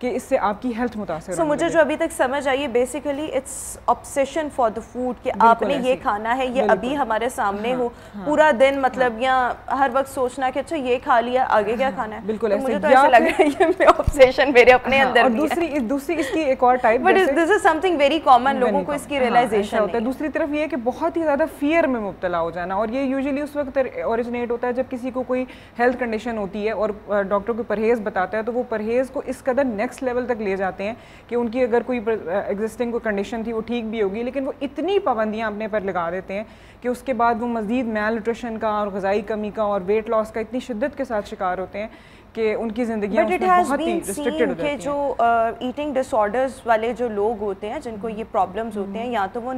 کہ اس سے آپ کی ہیلتھ متاثر سو مجھے جو ابھی تک سمجھ آئی ہے basically it's obsession for the food کہ آپ نے یہ کھانا ہے, یہ ابھی ہمارے سامنے ہو, پورا دن مطلب یا ہر وقت سوچنا کہ اچھا یہ کھا لیا, آگے کیا کھانا ہے. بالکل مجھے تو ایسا لگ رہا ہے یہ آبسیشن میرے اپنے اندر بھی ہے. دوسری اس کی ایک اور type, but this is some thing very common, لوگوں کو اس کی ریئلائزیشن ہوتا ہے. دوسری طرف یہ ہے کہ بہت ہی زیادہ فیئر میں مبتلا ہو جانا, اور یہ یوزلی اس وقت اوریجنیٹ ہوتا ہے جب کسی کو کوئی ہیلتھ کنڈیشن ہوتی ہے اور ڈاکٹر کو پرہیز بتاتا ہے, تو وہ پرہیز کو اس قدر نیکسٹ لیول تک لے جاتے ہیں کہ ان کی اگر کوئی ایگزسٹنگ کوئی کنڈیشن تھی وہ ٹھیک بھی ہوگی, لیکن وہ اتنی پابندیاں اپنے پر لگا دیتے ہیں کہ اس کے بعد وہ مزید میل نیوٹریشن کا اور غذائی کمی کا اور ویٹ لاس کا اتنی شدت کے ساتھ شکار ہوتے ہیں کہ ان کی زندگیاں بہت ہی ریسٹرکٹڈ ہو جاتی ہیں. جو ایٹنگ ڈس آرڈرز والے جو لوگ ہوتے ہیں جن کو یہ پرابلمز ہوتے ہیں, یا تو وہ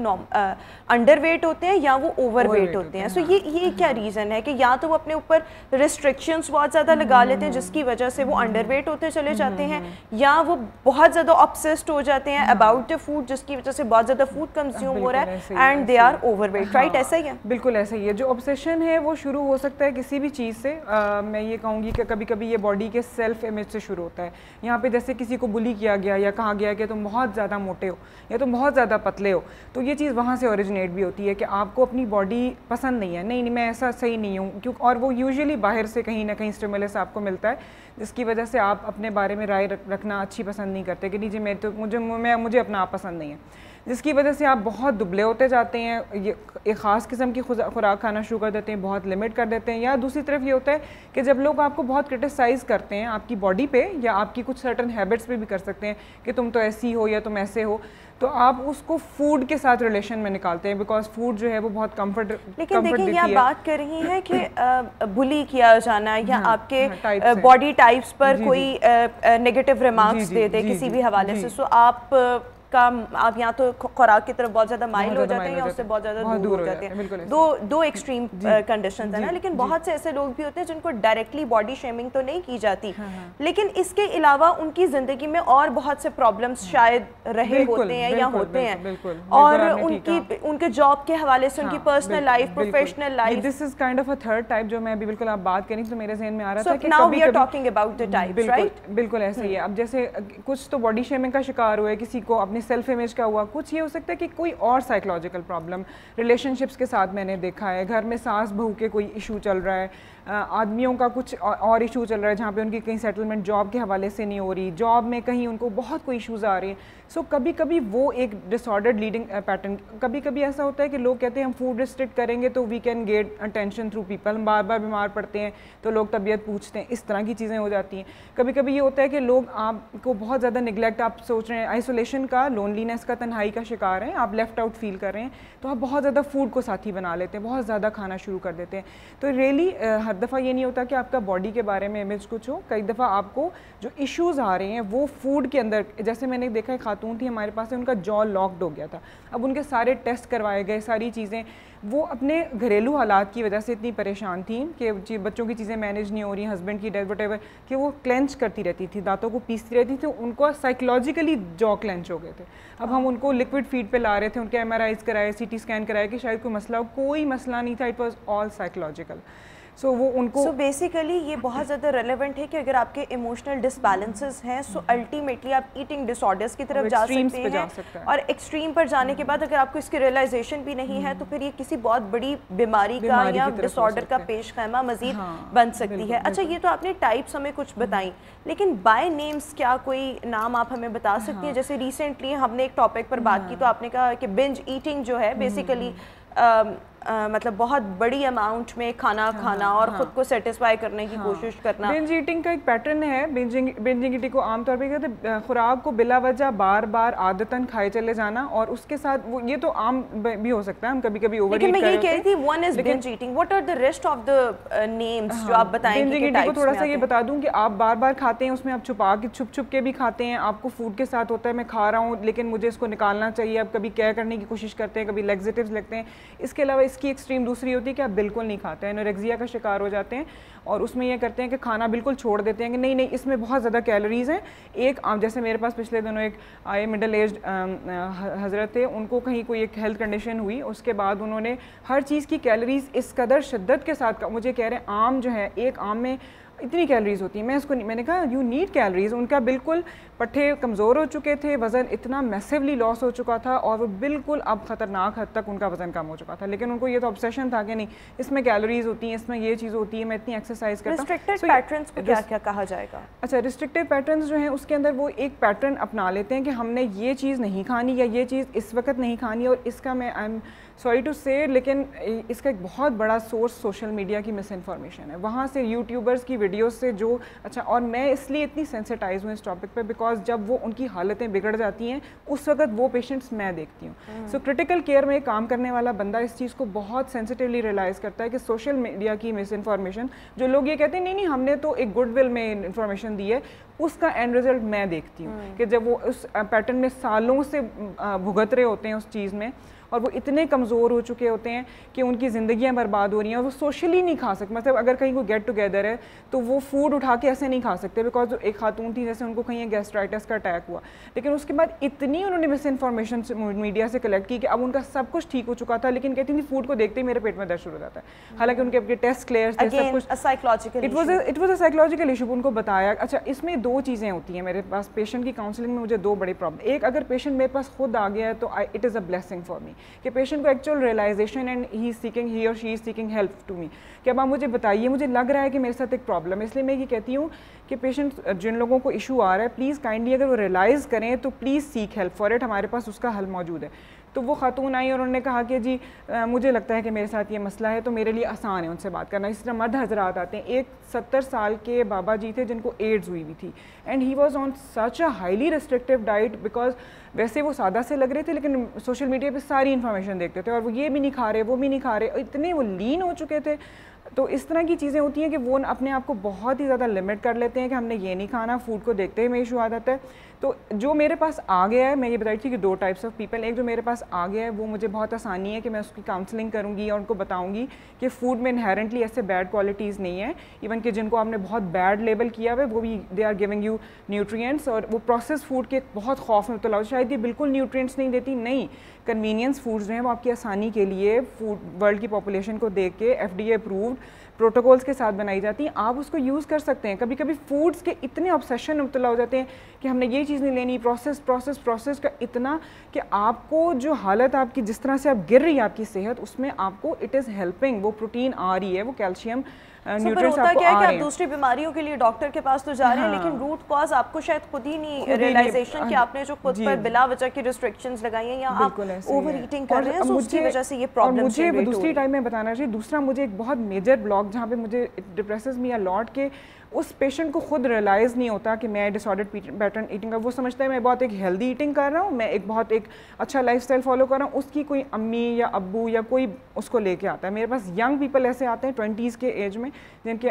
انڈر ویٹ ہوتے ہیں یا وہ اوور ویٹ ہوتے ہیں. سو یہ کیا ریزن ہے کہ یا تو وہ اپنے اوپر ریسٹرکشنز بہت زیادہ لگا لیتے ہیں جس کی وجہ سے وہ انڈر ویٹ ہوتے چلے جاتے ہیں, یا وہ بہت زیادہ آبسیسڈ ہو جاتے ہیں اباؤٹ دا فوڈ جس کی وجہ سے بہت زیادہ فوڈ کنزیوم ہو رہا ہے and they are overweight. Right, ایسا ہی ہے؟ بالکل ایسا ہی ہے. جو آبسیشن ہے وہ شروع ہو سکتا ہے کسی بھی چیز سے. میں یہ کہوں گی کہ کبھی کبھی یہ باڈی کے سیلف امیج سے شروع ہوتا ہے. یہاں پہ جیسے کسی کو بلی کیا گیا یا کہا گیا کہ تم بہت زیادہ موٹے ہو یا تم بہت زیادہ پتلے ہو, تو یہ چیز وہاں سے اوریجنیٹ بھی ہوتی ہے کہ آپ کو اپنی باڈی پسند نہیں ہے, نہیں میں ایسا صحیح نہیں ہوں, اور وہ یوزلی باہر سے کہیں نہ کہیں اسٹیمولس آپ کو ملتا ہے جس کی وجہ سے آپ اپنے بارے میں رائے رکھنا اچھی پسند نہیں کرتے کہ نہیں جی مجھے اپنا آپ پسند نہیں ہے, جس کی وجہ سے آپ بہت دبلے ہوتے جاتے ہیں, یہ ایک خاص قسم کی خوراک کھانا شروع کر دیتے ہیں, بہت لمٹ کر دیتے ہیں. یا دوسری طرف یہ ہوتا ہے کہ جب لوگ آپ کو بہت کرٹیسائز کرتے ہیں آپ کی باڈی پہ یا آپ کی کچھ سرٹن ہیبٹس پہ بھی کر سکتے ہیں کہ تم تو ایسی ہو یا تم ایسے ہو, تو آپ اس کو فوڈ کے ساتھ ریلیشن میں نکالتے ہیں بیکاز فوڈ جو ہے وہ بہت کمفرٹ دیتی ہے. لیکن دیکھیں یہ آپ بات کر رہی ہیں کہ بلی کیا جانا یا آپ کے باڈی ٹائپس پر کوئی نیگیٹو ریمارکس دے دے کسی بھی حوالے سے, سو آپ یا تو خوراک کی طرف بہت زیادہ مائل ہو جاتے ہیں یا اس سے بہت زیادہ دور ہو جاتے ہیں. دو ایکسٹریم کنڈیشنز ہیں نا, لیکن بہت سے ایسے لوگ بھی ہوتے ہیں جن کو ڈائریکٹلی باڈی شیمنگ تو نہیں کی جاتی, لیکن اس کے علاوہ ان کی زندگی میں اور بہت سے پرابلمس شاید رہے ہوتے ہیں یا ہوتے ہیں, اور ان کے جاب کے حوالے سے ان کی personal life, professional life. This is kind of a third type جو میں ابھی بالکل آپ بات کریں تو میرے ذہن میں آ رہا تھا کہ now we are talking about the types, right? بالکل ایسا ہی ہے. اب جیسے کچھ تو باڈی شیمنگ کا شکار ہوئے, کسی کو اپنی سیلف امیج کا ہوا, کچھ یہ ہو سکتا ہے کہ کوئی اور سائیکولوجیکل پرابلم ریلیشن شپس کے ساتھ میں نے دیکھا ہے, گھر میں ساس بہو کے کوئی ایشو چل رہا ہے, آدمیوں کا کچھ اور ایشو چل رہا ہے جہاں پہ ان کی کہیں سیٹلمنٹ جاب کے حوالے سے نہیں ہو رہی, جاب میں کہیں ان کو بہت کوئی ایشوز آ رہے ہیں. سو کبھی کبھی وہ ایک ڈس آرڈرڈ لیڈنگ پیٹرن, کبھی کبھی ایسا ہوتا ہے کہ لوگ کہتے ہیں ہم فوڈ ریسٹرکٹ کریں گے تو we can get attention through people, ہم بار بار بیمار پڑتے ہیں تو لوگ طبیعت پوچھتے ہیں, اس طرح کی چیزیں ہو جاتی ہیں. کبھی کبھی یہ ہوتا ہے کہ لوگ آپ کو بہت زیادہ نگلیکٹ, آپ سوچ رہے ہیں آئسولیشن کا, لونلینس کا, تنہائی کا شکار ہیں, آپ لیفٹ آؤٹ فیل کر رہے ہیں, تو آپ بہت زیادہ فوڈ کو ساتھی بنا لیتے ہیں, بہت زیادہ کھانا شروع کر دیتے ہیں. تو ریئلی ہر دفعہ یہ نہیں ہوتا کہ آپ کا باڈی کے بارے میں امیج کچھ ہو, کئی دفعہ آپ کو جو ایشوز آ رہے ہیں وہ فوڈ کے اندر, جیسے میں نے دیکھا ایک خاتون تھی ہمارے پاس, ان کا جو لاکڈ ہو گیا تھا, اب ان کے سارے ٹیسٹ کروائے گئے, ساری چیزیں, وہ اپنے گھریلو حالات کی وجہ سے اتنی پریشان تھیں کہ بچوں کی چیزیں مینیج نہیں ہو رہی, ہسبینڈ کی ڈیتھ وٹ ایور, کہ وہ کلینچ کرتی رہتی تھی, دانتوں کو پیستی رہتی تھی, ان کو سائیکولوجیکلی جو کلینچ ہو گئے تھے. اب ہم ان کو لکوڈ فیڈ پہ لا رہے تھے, ان کے ایم آر آئیز کرائے, سی ٹی اسکین کرائے کہ شاید کوئی مسئلہ ہو, کوئی مسئلہ نہیں تھا, اٹ واز آل سائیکولوجیکل. سو وہ ان کو بیسیکلی یہ بہت زیادہ ریلیونٹ ہے کہ اگر آپ کے ایموشنل ڈسبیلنسز ہیں سو الٹیمیٹلی آپ ایٹنگ ڈس آرڈرس کی طرف جا سکتے ہیں, اور ایکسٹریم پر جانے کے بعد اگر آپ کو اس کی ریئلائزیشن بھی نہیں ہے تو پھر یہ کسی بہت بڑی بیماری کا یا ڈس آرڈر کا پیش خیمہ مزید بن سکتی ہے. اچھا یہ تو آپ نے ٹائپس ہمیں کچھ بتائیں, لیکن بائی نیمز کیا کوئی نام آپ ہمیں بتا سکتی ہیں؟ جیسے ریسنٹلی ہم نے ایک ٹاپک پر بات کی تو آپ نے کہا کہ بنج ایٹنگ جو ہے بیسیکلی مطلب بہت بڑی اماؤنٹ میں کھانا کھانا اور خود کو سیٹسفائی کرنے کی کوشش کرنا. بنج ایٹنگ کا ایک پیٹرن ہے. بنجنگ ایٹنگ کو عام طور پہ کہتے ہیں خوراک کو بلا وجہ بار بار عادتاً کھائے چلے جانا, اور اس کے ساتھ یہ تو عام بھی ہو سکتا ہے, ہم کبھی کبھی اوور ایٹ کرتے ہیں. لیکن میں یہ کہہ رہی تھی one is binge eating, what are the rest of the names جو آپ بتائیں گے. بنج ایٹنگ کو تھوڑا سا یہ بتا دوں کہ آپ بار بار کھاتے ہیں, اس میں آپ چھپا کے چھپ چھپ کے بھی کھاتے ہیں, آپ کو فوڈ کے ساتھ ہوتا ہے میں کھا رہا ہوں لیکن مجھے اس کو نکالنا چاہیے, آپ کبھی کیئر کرنے کی کوشش کرتے ہیں, کبھی لیگزیٹیوز لگتے ہیں. اس کے علاوہ اس کی ایکسٹریم دوسری ہوتی ہے کہ آپ بالکل نہیں کھاتے ہیں, انوریکزیا کا شکار ہو جاتے ہیں, اور اس میں یہ کرتے ہیں کہ کھانا بالکل چھوڑ دیتے ہیں کہ نہیں اس میں بہت زیادہ کیلوریز ہیں. ایک جیسے میرے پاس پچھلے دنوں ایک آئے مڈل ایجڈ حضرت تھے, ان کو کہیں کوئی ایک ہیلتھ کنڈیشن ہوئی, اس کے بعد انہوں نے ہر چیز کی کیلوریز اس قدر شدت کے ساتھ, مجھے کہہ رہے ہیں آم جو ہے, ایک آم میں اتنی کیلریز ہوتی ہیں. میں نے کہا یو نیڈ کیلریز. ان کا بالکل پٹھے کمزور ہو چکے تھے, وزن اتنا میسیولی لاس ہو چکا تھا, اور وہ بالکل اب خطرناک حد تک ان کا وزن کم ہو چکا تھا, لیکن ان کو یہ تو obsession تھا کہ نہیں اس میں کیلوریز ہوتی ہیں, اس میں یہ چیز ہوتی ہے, میں اتنی ایکسرسائز کرتا ہوں. ریسٹرکٹڈ پیٹرنس کو کیا کیا کہا جائے گا؟ اچھا, ریسٹرکٹیو پیٹرنز جو ہیں اس کے اندر وہ ایک پیٹرن اپنا لیتے ہیں کہ ہم نے یہ چیز نہیں کھانی یا یہ چیز اس وقت نہیں کھانی, اور اس کا میں آئی ایم سوری ٹو سے, لیکن اس کا ایک بہت بڑا سورس سوشل میڈیا کی مس انفارمیشن ہے. وہاں سے یوٹیوبرز کی ویڈیوز سے جو اچھا, اور میں اس لیے اتنی سینسٹائز ہوں اس ٹاپک پہ بیکاز جب وہ ان کی حالتیں بگڑ جاتی ہیں اس وقت وہ پیشنٹس میں دیکھتی ہوں. سو کرٹیکل کیئر میں کام کرنے والا بندہ اس چیز کو بہت سینسٹیولی ریئلائز کرتا ہے کہ سوشل میڈیا کی مس انفارمیشن, جو لوگ یہ کہتے ہیں نہیں ہم نے تو ایک گڈ ول میں انفارمیشن دی ہے, اس کا اینڈ رزلٹ میں دیکھتی ہوں کہ جب وہ اس پیٹرن میں سالوں سے بھگت رہے ہوتے ہیں اس چیز میں, اور وہ اتنے کمزور ہو چکے ہوتے ہیں کہ ان کی زندگیاں برباد ہو رہی ہیں, اور وہ سوشلی نہیں کھا سکتے. مطلب اگر کہیں کوئی گیٹ ٹوگیدر ہے تو وہ فوڈ اٹھا کے ایسے نہیں کھا سکتے, بیکاز ایک خاتون تھی جیسے ان کو کہیں گیسٹرائٹس کا اٹیک ہوا, لیکن اس کے بعد اتنی انہوں نے مس انفارمیشن میڈیا سے کلیکٹ کی کہ اب ان کا سب کچھ ٹھیک ہو چکا تھا, لیکن کہتی تھی فوڈ کو دیکھتے ہی میرے پیٹ میں درد شروع ہو جاتا ہے, حالانکہ ان کے ٹیسٹ کلیئر تھے, سب کچھ. It was a psychological issue. ان کو بتایا. اچھا, اس میں دو چیزیں ہوتی ہیں میرے پاس پیشنٹ کی کاؤنسلنگ میں, مجھے دو بڑے پرابلم. ایک, اگر پیشنٹ میرے پاس خود آ گیا ہے تو it is a blessing for me کہ پیشنٹ کو actual realization and he or she is seeking help to me کہ اب آپ مجھے بتائیے, مجھے لگ رہا ہے کہ میرے ساتھ ایک پرابلم ہے. اس لیے میں یہ کہتی ہوں کہ پیشنٹ جن لوگوں کو ایشو آ رہا ہے پلیز کائنڈلی اگر وہ ریئلائز کریں تو please seek help for it, ہمارے پاس اس کا حل موجود ہے. تو وہ خاتون آئی اور انہوں نے کہا کہ جی مجھے لگتا ہے کہ میرے ساتھ یہ مسئلہ ہے, تو میرے لیے آسان ہے ان سے بات کرنا. اس طرح مرد حضرات آتے ہیں. ایک 70 سال کے بابا جی تھے جن کو ایڈز ہوئی ہوئی تھی, and he was on such a highly restrictive diet, because ویسے وہ سادہ سے لگ رہے تھے لیکن سوشل میڈیا پہ ساری انفارمیشن دیکھتے تھے, اور وہ یہ بھی نہیں کھا رہے وہ بھی نہیں کھا رہے, اتنے وہ لین ہو چکے تھے. تو اس طرح کی چیزیں ہوتی ہیں کہ وہ اپنے آپ کو بہت ہی زیادہ لمٹ کر لیتے ہیں کہ ہم نے یہ نہیں کھانا, فوڈ کو دیکھتے ہی میں ایشو آ جاتا ہے. تو جو میرے پاس آ گیا ہے, میں یہ بتائی تھی کہ دو ٹائپس آف پیپل. ایک جو میرے پاس آ گیا ہے وہ مجھے بہت آسانی ہے کہ میں اس کی کاؤنسلنگ کروں گی اور ان کو بتاؤں گی کہ فوڈ میں انہیرنٹلی ایسے بیڈ کوالٹیز نہیں ہیں, ایون کہ جن کو آپ نے بہت بیڈ لیبل کیا ہوا ہے وہ بھی they are giving you nutrients, اور وہ پروسیس فوڈ کے بہت خوف میں مبتلا ہو, شاید یہ بالکل نیوٹریئنٹس نہیں دیتی. نہیں, کنوینئنس فوڈز جو ہیں وہ آپ کی آسانی کے لیے فوڈ ورلڈ کی پاپولیشن کو دیکھ کے FDA اپرووڈ پروٹوکولز کے ساتھ بنائی جاتی ہیں, آپ اس کو یوز کر سکتے ہیں. کبھی کبھی فوڈز کے اتنے آبسیشن میں مبتلا ہو جاتے ہیں کہ ہم نے یہ چیز نہیں لینی, پروسیس کا اتنا کہ آپ کو جو حالت آپ کی جس طرح سے آپ گر رہی ہے آپ کی صحت, اس میں آپ کو اٹ از ہیلپنگ, وہ پروٹین آ رہی ہے, وہ کیلشیم نیوٹرینٹس آپ کو آ رہے ہیں. دوسری بیماریوں کے لیے ڈاکٹر کے پاس تو جا رہے ہیں, لیکن روٹ کاز آپ کو شاید خود ہی نہیں ریئلائزیشن کہ آپ نے جو خود پر بلا وجہ کی ریسٹرکشنز لگائی ہیں یا آپ اوور ایٹنگ کر رہے ہیں, اس کی وجہ سے یہ پرابلم. مجھے دوسری ٹائم میں بتانا چاہیے, دوسرا مجھے ایک بہت میجر بلاک جہاں پہ مجھے ڈپریسز می الاٹ کے اس پیشنٹ کو خود ریئلائز نہیں ہوتا کہ میں ڈس آرڈرڈ پیٹرن ایٹنگ کا, وہ سمجھتا ہے میں بہت ایک ہیلدی ایٹنگ کر رہا ہوں, میں ایک بہت ایک اچھا لائف اسٹائل فالو کر رہا ہوں. اس کی کوئی امی یا ابو یا کوئی اس کو لے کے آتا ہے. میرے پاس ینگ پیپل ایسے آتے ہیں 20s کے ایج میں جن کے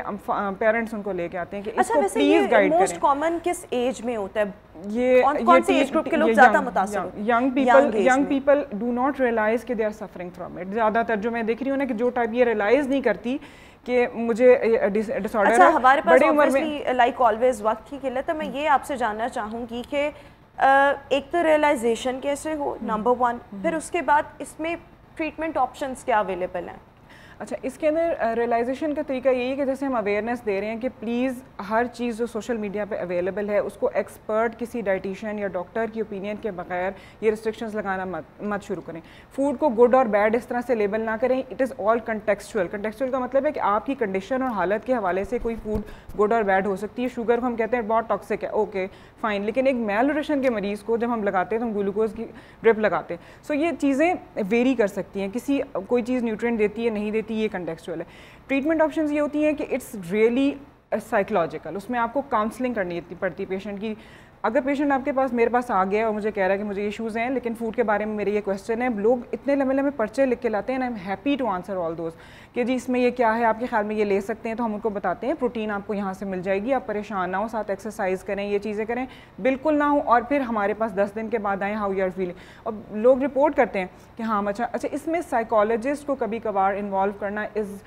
پیرنٹس ان کو لے کے آتے ہیں کہ اس کو پلیز گائیڈ کریں. موسٹ کامن کس ایج میں ہوتا ہے یہ کون سی ایج گروپ کے لوگ زیادہ متاثر ہوتے ہیں؟ Young people do not realize کہ they are suffering from it. زیادہ تر جو میں دیکھ رہی ہوں نا کہ جو ٹائپ یہ ریئلائز نہیں کرتی کہ مجھے ڈس آرڈر ہے. ہمارے پاس obviously لائک آلویز وقت کی قلت ہے. میں یہ آپ سے جاننا چاہوں گی کہ ایک تو ریئلائزیشن کیسے ہو, نمبر 1, پھر اس کے بعد اس میں ٹریٹمنٹ آپشنس کیا اویلیبل ہیں؟ اچھا, اس کے اندر ریئلائزیشن کا طریقہ یہی ہے کہ جیسے ہم اویئرنیس دے رہے ہیں کہ پلیز ہر چیز جو سوشل میڈیا پہ اویلیبل ہے اس کو ایکسپرٹ کسی ڈائٹیشین یا ڈاکٹر کی اوپینین کے بغیر یہ ریسٹرکشنز لگانا مت شروع کریں. فوڈ کو گڈ اور بیڈ اس طرح سے لیبل نہ کریں. اٹ از آل کنٹیکسچوئل. کنٹیکسچوئل کا مطلب ہے کہ آپ کی کنڈیشن اور حالت کے حوالے سے کوئی فوڈ گڈ اور بیڈ ہو سکتی ہے. شوگر کو ہم کہتے ہیں بہت ٹاکسک ہے, اوکے فائن, لیکن ایک میل نیوٹریشن کے مریض کو جب ہم لگاتے ہیں تو ہم گلوکوز کی ڈرپ لگاتے ہیں. سو یہ چیزیں ویری کر سکتی ہیں, کسی کوئی چیز نیوٹرینٹ دیتی ہے نہیں دیتی, یہ کنٹیکسچوئل ہے. ٹریٹمنٹ آپشنز یہ ہوتی ہیں کہ اٹس ریئلی سائیکولوجیکل. اس میں آپ کو کاؤنسلنگ کرنی پڑتی ہے پیشنٹ کی. اگر پیشنٹ آپ کے پاس میرے پاس آ گیا اور مجھے کہہ رہا ہے کہ مجھے ایشوز ہیں لیکن فوڈ کے بارے میں میرے یہ کویشچن ہے, لوگ اتنے لمبے لمبے پرچے لکھ کے لاتے ہیں, I am happy to answer all those کہ جی اس میں یہ کیا ہے, آپ کے خیال میں یہ لے سکتے ہیں, تو ہم ان کو بتاتے ہیں پروٹین آپ کو یہاں سے مل جائے گی, آپ پریشان نہ ہو, ساتھ ایکسرسائز کریں, یہ چیزیں کریں, بالکل نہ ہو. اور پھر ہمارے پاس 10 دن کے بعد آئیں ہاؤ یو آر فیلنگ. اور لوگ رپورٹ کرتے ہیں کہ ہاں اچھا. اس میں سائیکالوجسٹ کو کبھی کبھار انوالو کرنا از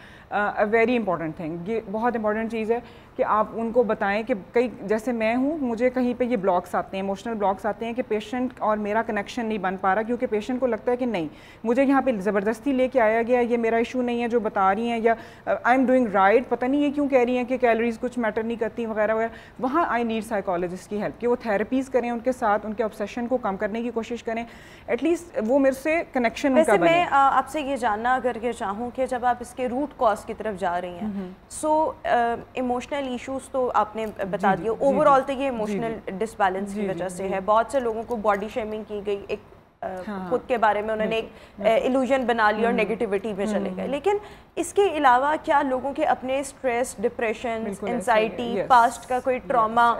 ویری امپورٹنٹ تھنگ. یہ بہت امپورٹنٹ چیز ہے کہ آپ ان کو بتائیں کہ کئی جیسے میں ہوں, مجھے کہیں پہ یہ بلاکس آتے ہیں, ایموشنل بلاکس آتے ہیں کہ پیشنٹ اور میرا کنیکشن نہیں بن پا رہا, کیونکہ پیشنٹ کو لگتا ہے کہ نہیں مجھے یہاں پہ زبردستی لے کے آیا گیا, یہ میرا ایشو نہیں ہے جو بتا رہی ہیں, یا آئی ایم ڈوئنگ رائٹ, پتہ نہیں یہ کیوں کہہ رہی ہیں کہ کیلریز کچھ میٹر نہیں کرتی وغیرہ وغیرہ. وہاں آئی نیڈ سائیکالوجسٹ کی ہیلپ, کہ وہ تھیراپیز کریں ان کے ساتھ, ان کے آبسیشن کو کم کرنے کی کوشش کریں, ایٹ لیسٹ وہ میرے سے کنیکشن ان کا بنے. میں آپ سے یہ جاننا اگر یہ چاہوں کہ جب آپ اس کے روٹ کاز کی طرف جا رہی ہیں, سو ایموشنل ایشوز تو آپ نے بتا دیا, اوور آل تو یہ ایموشنل ڈس بیلنس کی وجہ سے ہے. بہت سے لوگوں کو باڈی شیمنگ کی گئی, ایک خود کے بارے میں انہوں نے ایک ایلوژن بنا لی اور نیگیٹیوٹی میں چلے گئے. لیکن اس کے علاوہ کیا لوگوں کے اپنے اسٹریس, ڈپریشن, انزائٹی, پاسٹ کا کوئی ٹراما,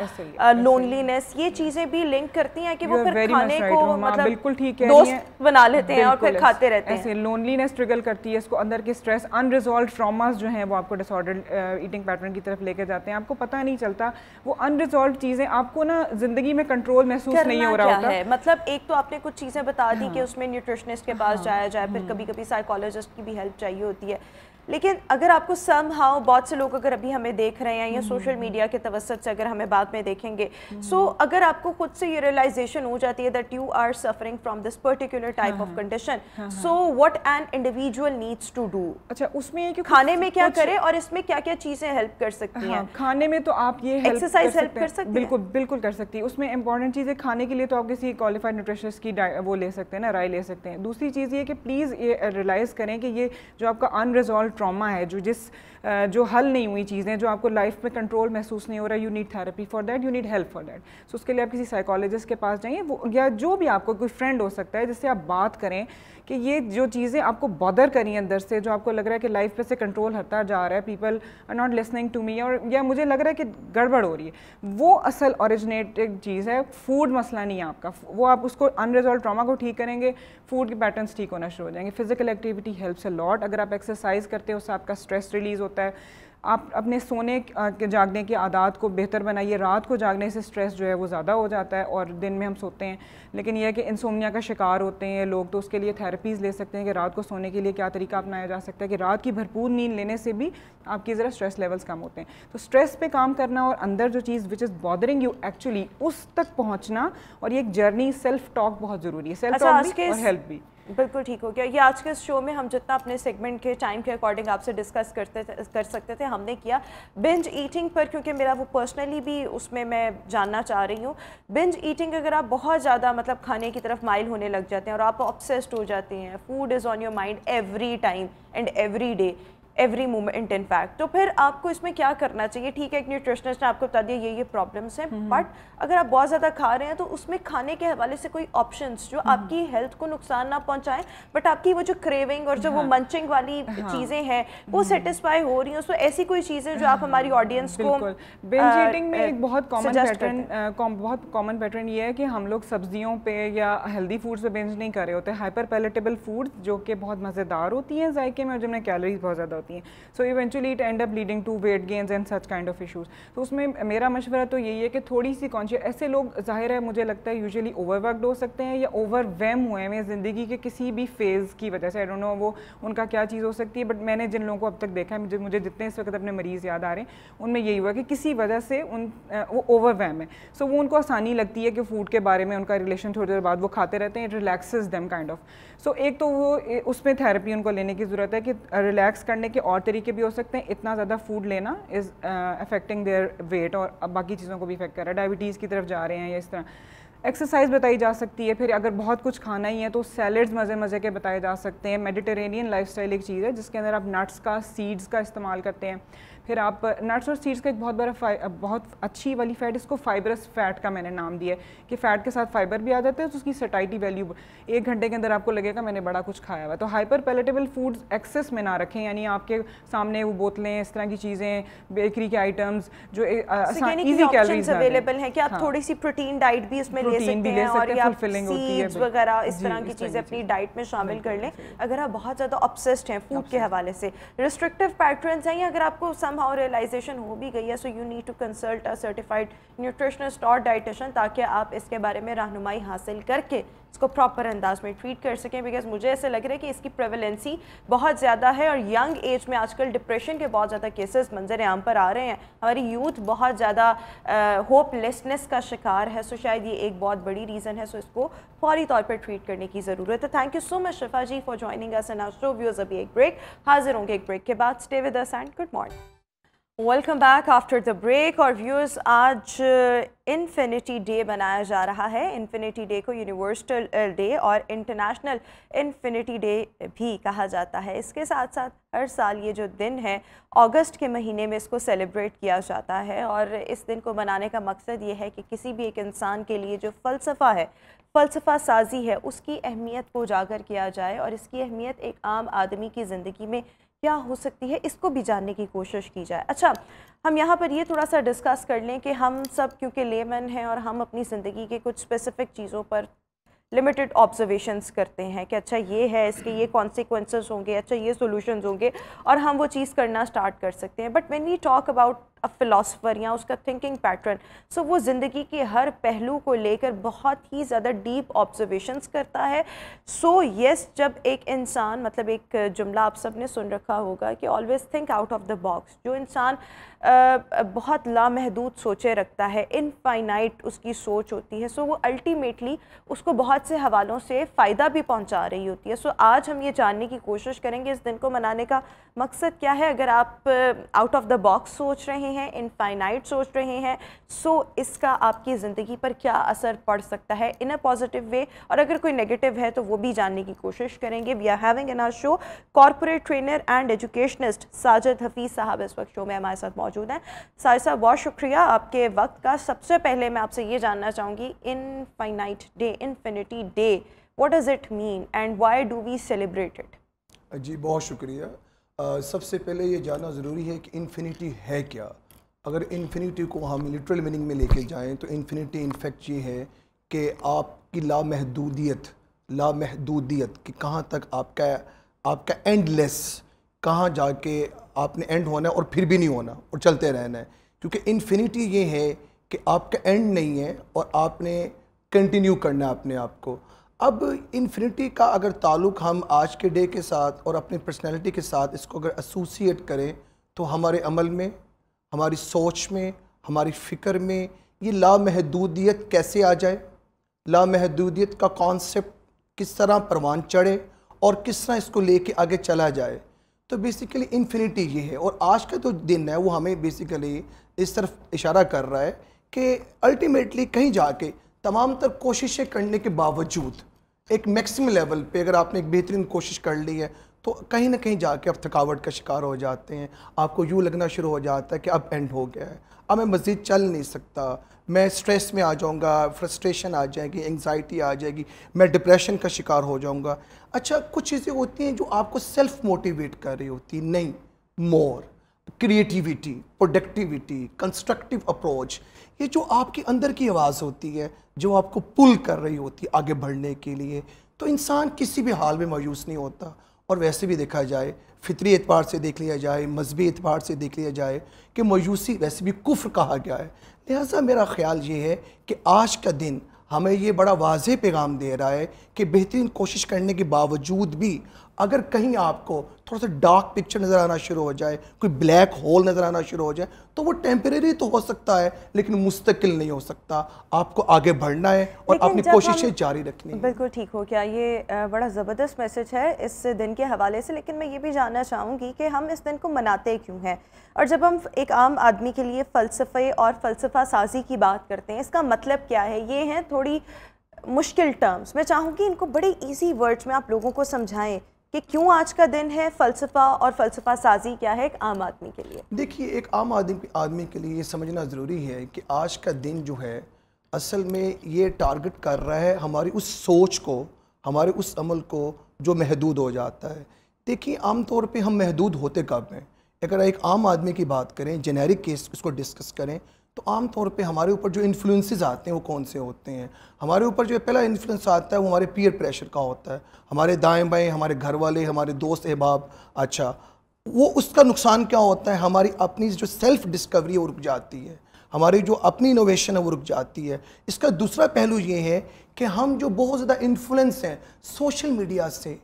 لونلینس, یہ چیزیں بھی لنک کرتی ہیں کہ وہ پھر کھانے کو مطلب دوست بنا لیتے ہیں اور پھر کھاتے رہتے ہیں؟ ایسے لونلینس ٹریگر کرتی ہے اس کو, اندر کے اسٹریس, انریزالوڈ ٹراماز جو ہیں وہ آپ کو ڈس آرڈر ایٹنگ پیٹرن کی طرف لے کے جاتے ہیں. آپ کو پتہ نہیں چلتا, وہ انریزالوڈ چیزیں آپ کو نا زندگی میں کنٹرول محسوس نہیں ہو رہا ہوتا ہے. مطلب ایک تو آپ نے کچھ چیزیں بتا دی کہ اس میں نیوٹریشنسٹ کے پاس جایا جائے, پھر کبھی کبھی سائیکالوجسٹ کی بھی ہیلپ چاہیے ہوتی ہے. لیکن اگر آپ کو سم ہاؤ, بہت سے لوگ اگر ابھی ہمیں دیکھ رہے ہیں یا سوشل میڈیا کے توسط سے اگر ہمیں بعد میں دیکھیں گے, سو اگر آپ کو خود سے یہ ریئلائزیشن ہو جاتی ہے that you are suffering from this particular type of condition, so what an individual needs to do. اچھا, اس میں یہ کہ کھانے میں کیا کرے اور اس میں کیا کیا چیزیں ہیلپ کر سکتی ہیں؟ کھانے میں تو آپ یہ ایکسرسائز ہیلپ کر سکتی ہے, بالکل کر سکتی ہے. اس میں امپورٹنٹ چیز ہے کھانے کے لیے تو آپ کسی کوالیفائڈ نیوٹریشنسٹ کی وہ لے سکتے ہیں نا, رائے لے سکتے ہیں. دوسری چیز یہ کہ پلیز یہ ریئلائز کریں کہ یہ جو آپ کا انریزالوڈ ٹراما ہے, جو حل نہیں ہوئی چیزیں, جو آپ کو لائف میں کنٹرول محسوس نہیں ہو رہا, you need therapy for that, you need help for that. So اس کے لیے آپ کسی سائیکالوجسٹ کے پاس جائیں, یا جو بھی آپ کو کوئی فرینڈ ہو سکتا ہے جس سے آپ بات کریں کہ یہ جو چیزیں آپ کو بادر کریں اندر سے, جو آپ کو لگ رہا ہے کہ لائف پہ سے کنٹرول ہٹتا جا رہا ہے, people are not listening to me, اور یا مجھے لگ رہا ہے کہ گڑبڑ ہو رہی ہے, وہ اصل اوریجنیٹنگ چیز ہے. فوڈ مسئلہ نہیں ہے آپ کا, وہ آپ اس کو انریزالوڈ ٹراما کو ٹھیک کریں گے, فوڈ کے پیٹرنس ٹھیک ہونا شروع ہو جائیں گے. فزیکل ایکٹیویٹی ہیلپس اے لاٹ. اگر آپ ایکسرسائز کرتے ہو اس سے آپ کا اسٹریس ریلیز ہوتا ہے. آپ اپنے سونے کے جاگنے کی عادات کو بہتر بنائیے. رات کو جاگنے سے اسٹریس جو ہے وہ زیادہ ہو جاتا ہے اور دن میں ہم سوتے ہیں. لیکن یہ ہے کہ انسومنیا کا شکار ہوتے ہیں لوگ, تو اس کے لیے تھیراپیز لے سکتے ہیں کہ رات کو سونے کے لیے کیا طریقہ اپنایا جا سکتا ہے, کہ رات کی بھرپور نیند لینے سے بھی آپ کی ذرا اسٹریس لیولز کم ہوتے ہیں. تو اسٹریس پہ کام کرنا اور اندر جو چیز وچ از بادرنگ یو ایکچولی اس تک پہنچنا, اور یہ ایک جرنی سیلف ٹاک بہت ضروری ہے, سیلف ٹاک بھی اور ہیلپ بھی. بالکل ٹھیک ہو گیا. یہ آج کے اس شو میں ہم جتنا اپنے سیگمنٹ کے ٹائم کے اکارڈنگ آپ سے ڈسکس کر سکتے تھے ہم نے کیا. بنج ایٹنگ پر, کیونکہ میرا وہ پرسنلی بھی اس میں جاننا چاہ رہی ہوں. بنج ایٹنگ اگر آپ بہت زیادہ مطلب کھانے کی طرف مائل ہونے لگ جاتے ہیں اور آپ آبسیسڈ ہو جاتے ہیں, food is on your mind every time and every day, every moment in fact, تو پھر آپ کو اس میں کیا کرنا چاہیے؟ ٹھیک ہے ایک نیوٹریشنسٹ نے آپ کو بتا دیا یہ پرابلمس ہیں, بٹ اگر آپ بہت زیادہ کھا رہے ہیں تو اس میں کھانے کے حوالے سے کوئی آپشنس جو آپ کی ہیلتھ کو نقصان نہ پہنچائیں, بٹ آپ کی وہ جو کریونگ اور جو وہ منچنگ والی چیزیں ہیں وہ سیٹسفائی ہو رہی ہیں, تو ایسی کوئی چیزیں جو آپ ہماری آڈینس کو. بنج ایٹنگ میں ایک بہت کامن پیٹرن یہ ہے کہ ہم لوگ سبزیوں پہ یا ہیلدی فوڈس پہ بنج نہیں کر رہے ہوتے. ہائپر پیلیٹیبل فوڈ جو کہ بہت مزیدار ہوتی ہیں ذائقے میں اور جن میں کیلوریز بہت زیادہ ہوتی ہیں, so eventually it end up leading to weight gains and such kind of issues. تو اس میں میرا مشورہ تو یہی ہے کہ تھوڑی سی کانشیس, ایسے لوگ ظاہر ہے مجھے لگتا ہے یوزلی اوور ورکڈ ہو سکتے ہیں یا اوور ویم ہوئے ہیں زندگی کے کسی بھی فیز کی وجہ سے, آئی ڈونٹ نو وہ ان کا کیا چیز ہو سکتی ہے, بٹ میں نے جن لوگوں کو اب تک دیکھا ہے, مجھے جتنے اس وقت اپنے مریض یاد آ رہے ہیں ان میں یہی ہوا کہ کسی وجہ سے وہ اوور ویم ہے. سو وہ ان کو آسانی لگتی ہے کہ فوڈ کے بارے میں ان کا ریلیشن تھوڑی دیر بعد وہ کھاتے رہتے ہیں, اٹ ریلیکسز دیم کائنڈ آف. سو ایک تو وہ اس میں تھیراپی ان کو لینے کی ضرورت ہے کہ ریلیکس کرنے کے اور طریقے بھی ہو سکتے ہیں. اتنا زیادہ فوڈ لینا از افیکٹنگ دیئر ویٹ اور باقی چیزوں کو بھی افیکٹ کر رہا ہے, ڈائبٹیز کی طرف جا رہے ہیں یا اس طرح. ایکسرسائز بتائی جا سکتی ہے. پھر اگر بہت کچھ کھانا ہی ہے تو سیلڈز مزے کے بتائے جا سکتے ہیں. میڈیٹرینین لائف اسٹائل ایک چیز ہے جس کے اندر آپ نٹس کا, سیڈز کا استعمال کرتے ہیں. پھر آپ نٹس اور سیڈس کا ایک بہت اچھی والی فیٹ, اس کو فائبرس فیٹ کا میں نے نام دیا ہے کہ فیٹ کے ساتھ فائبر بھی آ جاتا ہے, تو اس کی سٹائٹی ویلیو 1 گھنٹے کے اندر آپ کو لگے گا میں نے بڑا کچھ کھایا ہوا ہے. تو ہائپر پیلیٹیبل فوڈز ایکسیس میں نہ رکھیں, یعنی آپ کے سامنے وہ بوتلیں, اس طرح کی چیزیں, بیکری کے آئٹمس جو ایزی کیلوریز اویلیبل ہیں کہ آپ تھوڑی سی پروٹین ڈائٹ بھی اس میں لے سکتے ہیں اور یا سیڈز وغیرہ اس طرح کی چیزیں اپنی ڈائٹ میں شامل کر لیں اگر آپ بہت زیادہ obsessed ہیں فوڈ کے حوالے سے. ریسٹرکٹیو پیٹرنز ہیں, یا اگر آپ کو سم ہاؤ ریئلائزیشن ہو بھی گئی ہے, so you need to consult a certified nutritionist اور ڈائٹیشن تاکہ آپ اس کے بارے میں رہنمائی حاصل کر کے اس کو پراپر انداز میں ٹریٹ کر سکیں. بیکاز مجھے ایسے لگ رہا ہے کہ اس کی پریولنسی بہت زیادہ ہے اور ینگ ایج میں آج کل ڈپریشن کے بہت زیادہ کیسز منظر عام پر آ رہے ہیں. ہماری یوتھ بہت زیادہ ہوپ لیسنس کا شکار ہے. سو شاید یہ ایک بہت بڑی ریزن ہے. سو اس کو فوری طور پر ٹریٹ کرنے کی ضرورت ہے. Thank you so much Shifa ji for joining us in our show. Viewers ابھی ایک بریک, حاضر ہوں گے ایک بریک کے بعد. Stay with us and good morning. Welcome back after the break. اور ویورز آج انفینٹی ڈے منایا جا رہا ہے. انفینٹی ڈے کو یونیورسل ڈے اور انٹرنیشنل انفینٹی ڈے بھی کہا جاتا ہے. اس کے ساتھ ساتھ ہر سال یہ جو دن ہے اگست کے مہینے میں اس کو سیلیبریٹ کیا جاتا ہے. اور اس دن کو منانے کا مقصد یہ ہے کہ کسی بھی ایک انسان کے لیے جو فلسفہ ہے, فلسفہ سازی ہے, اس کی اہمیت کو اجاگر کیا جائے اور اس کی اہمیت ایک عام آدمی کی زندگی میں کیا ہو سکتی ہے اس کو بھی جاننے کی کوشش کی جائے. اچھا, ہم یہاں پر یہ تھوڑا سا ڈسکس کر لیں کہ ہم سب کیونکہ لیمن ہیں اور ہم اپنی زندگی کے کچھ اسپیسیفک چیزوں پر لمیٹڈ آبزرویشنز کرتے ہیں کہ اچھا یہ ہے, اس کے یہ کانسیکوینسز ہوں گے, اچھا یہ سولوشنز ہوں گے, اور ہم وہ چیز کرنا سٹارٹ کر سکتے ہیں. But when we talk about philosopher یا اس کا تھنکنگ پیٹرن, سو وہ زندگی کے ہر پہلو کو لے کر بہت ہی زیادہ ڈیپ آبزرویشنز کرتا ہے. سو یس, جب ایک انسان, مطلب ایک جملہ آپ سب نے سن رکھا ہوگا کہ always think out of the box. جو انسان بہت لامحدود سوچے رکھتا ہے, انفائنائٹ اس کی سوچ ہوتی ہے, سو وہ الٹیمیٹلی اس کو بہت سے حوالوں سے فائدہ بھی پہنچا رہی ہوتی ہے. سو آج ہم یہ جاننے کی کوشش کریں گے اس دن کو منانے کا مقصد کیا ہے. اگر آپ آؤٹ آف دا باکس سوچ رہے ہیں, انفائنائٹ سوچ رہے ہیں, سو اس کا آپ کی زندگی پر کیا اثر پڑ سکتا ہے ان اے پازیٹیو وے, اور اگر کوئی نیگیٹو ہے تو وہ بھی جاننے کی کوشش کریں گے. We are having an our show corporate trainer and educationist Sajid Hafeez صاحب اس وقت شو میں ہمارے ساتھ موجود ہیں. ساجد صاحب, بہت شکریہ آپ کے وقت کا. سب سے پہلے میں آپ سے یہ جاننا چاہوں گی, infinite day, infinity day, what does it mean and why do we celebrate it? جی بہت شکریہ. سب سے پہلے یہ جاننا ضروری ہے کہ انفینٹی ہے کیا. اگر انفینٹی کو ہم لٹرل میننگ میں لے کے جائیں تو انفینٹی انفیکٹ یہ ہے کہ آپ کی لامحدودیت کہ کہاں تک آپ کا اینڈ لیس, کہاں جا کے آپ نے اینڈ ہونا ہے اور پھر بھی نہیں ہونا اور چلتے رہنا ہے. کیونکہ انفینٹی یہ ہے کہ آپ کا اینڈ نہیں ہے اور آپ نے کنٹینیو کرنا ہے اپنے آپ کو. اب انفینٹی کا اگر تعلق ہم آج کے ڈے کے ساتھ اور اپنی پرسنالٹی کے ساتھ اس کو اگر ایسوسیٹ کریں تو ہمارے عمل میں, ہماری سوچ میں, ہماری فکر میں یہ لامحدودیت کیسے آ جائے, لامحدودیت کا کانسیپٹ کس طرح پروان چڑھے اور کس طرح اس کو لے کے آگے چلا جائے. تو بیسیکلی انفینٹی یہ ہے. اور آج کا جو دن ہے وہ ہمیں بیسیکلی اس طرف اشارہ کر رہا ہے کہ الٹیمیٹلی کہیں جا کے تمام تر کوششیں کرنے کے باوجود ایک میکسیمم لیول پہ اگر آپ نے ایک بہترین کوشش کر لی ہے تو کہیں نہ کہیں جا کے آپ تھکاوٹ کا شکار ہو جاتے ہیں. آپ کو یوں لگنا شروع ہو جاتا ہے کہ اب اینڈ ہو گیا ہے, اب میں مزید چل نہیں سکتا, میں سٹریس میں آ جاؤں گا, فرسٹریشن آ جائے گی, انگزائٹی آ جائے گی, میں ڈپریشن کا شکار ہو جاؤں گا. اچھا, کچھ چیزیں ہوتی ہیں جو آپ کو سیلف موٹیویٹ کر رہی ہوتی ہیں. نہیں, مور کریٹیویٹی, پروڈکٹیویٹی, کنسٹرکٹیو اپروچ, یہ جو آپ کے اندر کی آواز ہوتی ہے جو آپ کو پل کر رہی ہوتی ہے آگے بڑھنے کے لیے. تو انسان کسی بھی حال میں مایوس نہیں ہوتا. اور ویسے بھی دیکھا جائے, فطری اعتبار سے دیکھ لیا جائے, مذہبی اعتبار سے دیکھ لیا جائے کہ مایوسی ویسے بھی کفر کہا گیا ہے. لہٰذا میرا خیال یہ ہے کہ آج کا دن ہمیں یہ بڑا واضح پیغام دے رہا ہے کہ بہترین کوشش کرنے کے باوجود بھی اگر کہیں آپ کو تھوڑا سا ڈارک پکچر نظر آنا شروع ہو جائے, کوئی بلیک ہول نظر آنا شروع ہو جائے, تو وہ ٹیمپریری تو ہو سکتا ہے لیکن مستقل نہیں ہو سکتا. آپ کو آگے بڑھنا ہے اور اپنی کوششیں جاری رکھنی ہیں. بالکل ٹھیک ہو گیا, یہ بڑا زبردست میسج ہے اس دن کے حوالے سے. لیکن میں یہ بھی جاننا چاہوں گی کہ ہم اس دن کو مناتے کیوں ہیں, اور جب ہم ایک عام آدمی کے لیے فلسفے اور فلسفہ سازی کی بات کرتے ہیں, اس کا مطلب کیا ہے؟ یہ ہیں تھوڑی مشکل ٹرمز. میں چاہوں گی ان کو بڑے ایزی ورڈز میں آپ لوگوں کو سمجھائیں کہ کیوں آج کا دن ہے, فلسفہ اور فلسفہ سازی کیا ہے ایک عام آدمی کے لیے. دیکھیے, ایک عام آدمی کے لیے یہ سمجھنا ضروری ہے کہ آج کا دن جو ہے اصل میں یہ ٹارگٹ کر رہا ہے ہماری اس سوچ کو, ہمارے اس عمل کو جو محدود ہو جاتا ہے. دیکھیے, عام طور پہ ہم محدود ہوتے کب ہیں؟ اگر ایک عام آدمی کی بات کریں, جنیرک کیس اس کو ڈسکس کریں, تو عام طور پہ ہمارے اوپر جو انفلوئنسز آتے ہیں وہ کون سے ہوتے ہیں؟ ہمارے اوپر جو پہلا انفلوئنس آتا ہے وہ ہمارے پیئر پریشر کا ہوتا ہے. ہمارے دائیں بائیں, ہمارے گھر والے, ہمارے دوست احباب. اچھا, وہ اس کا نقصان کیا ہوتا ہے؟ ہماری اپنی جو سیلف ڈسکوری ہے وہ رک جاتی ہے, ہماری جو اپنی انوویشن ہے وہ رک جاتی ہے. اس کا دوسرا پہلو یہ ہے کہ ہم جو بہت زیادہ انفلوئنس ہیں سوشل میڈیا سے،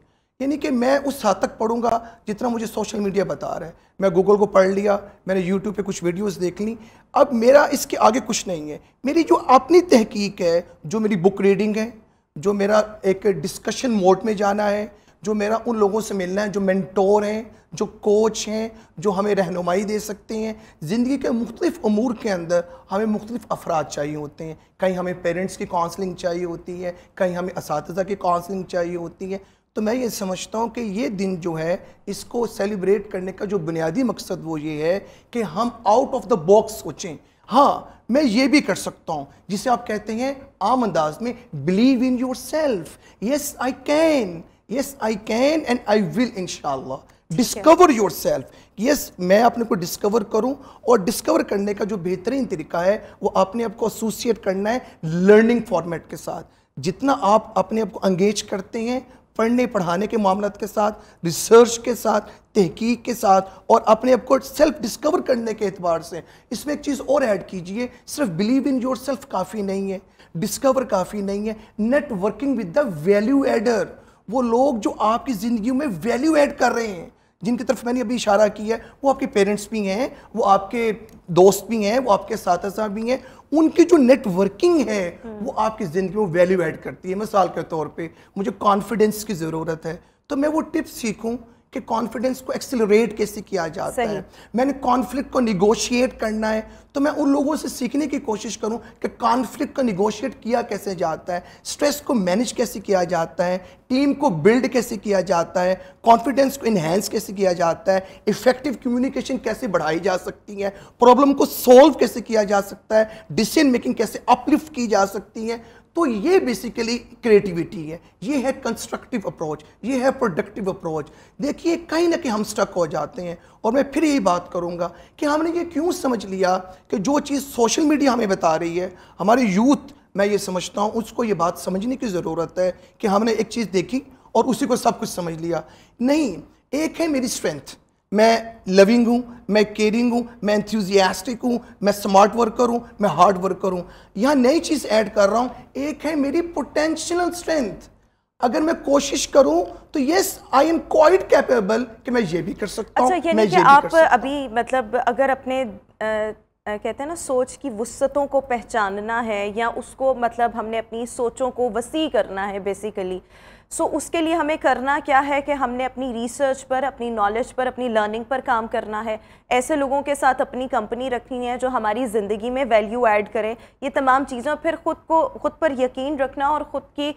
یعنی کہ میں اس حد تک پڑھوں گا جتنا مجھے سوشل میڈیا بتا رہا ہے. میں گوگل کو پڑھ لیا، میں نے یوٹیوب پہ کچھ ویڈیوز دیکھ لی، اب میرا اس کے آگے کچھ نہیں ہے. میری جو اپنی تحقیق ہے، جو میری بک ریڈنگ ہے، جو میرا ایک ڈسکشن موڈ میں جانا ہے، جو میرا ان لوگوں سے ملنا ہے جو مینٹور ہیں، جو کوچ ہیں، جو ہمیں رہنمائی دے سکتے ہیں. زندگی کے مختلف امور کے اندر ہمیں مختلف افراد چاہیے ہوتے ہیں. کہیں ہمیں پیرنٹس کی کاؤنسلنگ چاہیے ہوتی ہے، کہیں ہمیں اساتذہ کی کاؤنسلنگ چاہیے ہوتی ہے. تو میں یہ سمجھتا ہوں کہ یہ دن جو ہے اس کو سیلیبریٹ کرنے کا جو بنیادی مقصد وہ یہ ہے کہ ہم آؤٹ آف دا باکس سوچیں. ہاں میں یہ بھی کر سکتا ہوں جسے آپ کہتے ہیں عام انداز میں believe in yourself. Yes I can, yes I can and I will انشاءاللہ. Discover your self. یس میں اپنے کو ڈسکور کروں، اور ڈسکور کرنے کا جو بہترین طریقہ ہے وہ اپنے آپ کو ایسوسیٹ کرنا ہے لرننگ فارمیٹ کے ساتھ. جتنا آپ اپنے آپ کو انگیج کرتے ہیں پڑھنے پڑھانے کے معاملات کے ساتھ، ریسرچ کے ساتھ، تحقیق کے ساتھ، اور اپنے آپ کو سیلف ڈسکور کرنے کے اعتبار سے، اس میں ایک چیز اور ایڈ کیجئے، صرف بلیو ان یور سیلف کافی نہیں ہے، ڈسکور کافی نہیں ہے، networking with the value adder. وہ لوگ جو آپ کی زندگیوں میں ویلیو ایڈ کر رہے ہیں، جن کی طرف میں نے ابھی اشارہ کیا ہے، وہ آپ کے پیرنٹس بھی ہیں، وہ آپ کے دوست بھی ہیں، وہ آپ کے اساتذہ بھی ہیں. ان کی جو نیٹ ورکنگ ہے وہ آپ کی زندگی میں ویلیو ایڈ کرتی ہے. مثال کے طور پہ مجھے کانفیڈنس کی ضرورت ہے، تو میں وہ ٹپس سیکھوں کہ کانفیڈنس کو ایکسلریٹ کیسے کیا جاتا ہے. میں نے کانفلکٹ کو نیگوشیٹ کرنا ہے، تو میں ان لوگوں سے سیکھنے کی کوشش کروں کہ کانفلکٹ کو نیگوشیٹ کیا کیسے جاتا ہے، سٹریس کو مینج کیسے کیا جاتا ہے، ٹیم کو بلڈ کیسے کیا جاتا ہے، کانفیڈنس کو انہینس کیسے کیا جاتا ہے، ایفیکٹو کمیونیکیشن کیسے بڑھائی جا سکتی ہے، پرابلم کو سولو کیسے کیا جا سکتا ہے، ڈیسیژن میکنگ کیسے اپلفٹ کی جا سکتی ہے. تو یہ بیسیکلی کریٹیویٹی ہے، یہ ہے کنسٹرکٹیو اپروچ، یہ ہے پروڈکٹیو اپروچ. دیکھیے کہیں نہ کہیں ہم سٹک ہو جاتے ہیں، اور میں پھر یہی بات کروں گا کہ ہم نے یہ کیوں سمجھ لیا کہ جو چیز سوشل میڈیا ہمیں بتا رہی ہے، ہمارے یوتھ، میں یہ سمجھتا ہوں اس کو یہ بات سمجھنے کی ضرورت ہے کہ ہم نے ایک چیز دیکھی اور اسی کو سب کچھ سمجھ لیا. نہیں، ایک ہے میری اسٹرینتھ، میں لونگ ہوں، میں کیئرنگ ہوں، میں انتھیوزیاسٹک ہوں، میں سمارٹ ورکر ہوں، میں ہارڈ ورکر ہوں. یہاں نئی چیز ایڈ کر رہا ہوں، ایک ہے میری پوٹینشیل اسٹرینتھ. اگر میں کوشش کروں تو یس آئی ایم کوائٹ کیپیبل کہ میں یہ بھی کر سکتا ہوں. اچھا، یعنی کہ آپ ابھی مطلب اگر اپنے کہتے ہیں نا سوچ کی وسعتوں کو پہچاننا ہے، یا اس کو مطلب ہم نے اپنی سوچوں کو وسیع کرنا ہے بیسیکلی، سو اس کے لیے ہمیں کرنا کیا ہے کہ ہم نے اپنی ریسرچ پر، اپنی نالج پر، اپنی لرننگ پر کام کرنا ہے. ایسے لوگوں کے ساتھ اپنی کمپنی رکھنی ہے جو ہماری زندگی میں ویلیو ایڈ کریں. یہ تمام چیزیں، پھر خود پر یقین رکھنا، اور خود کی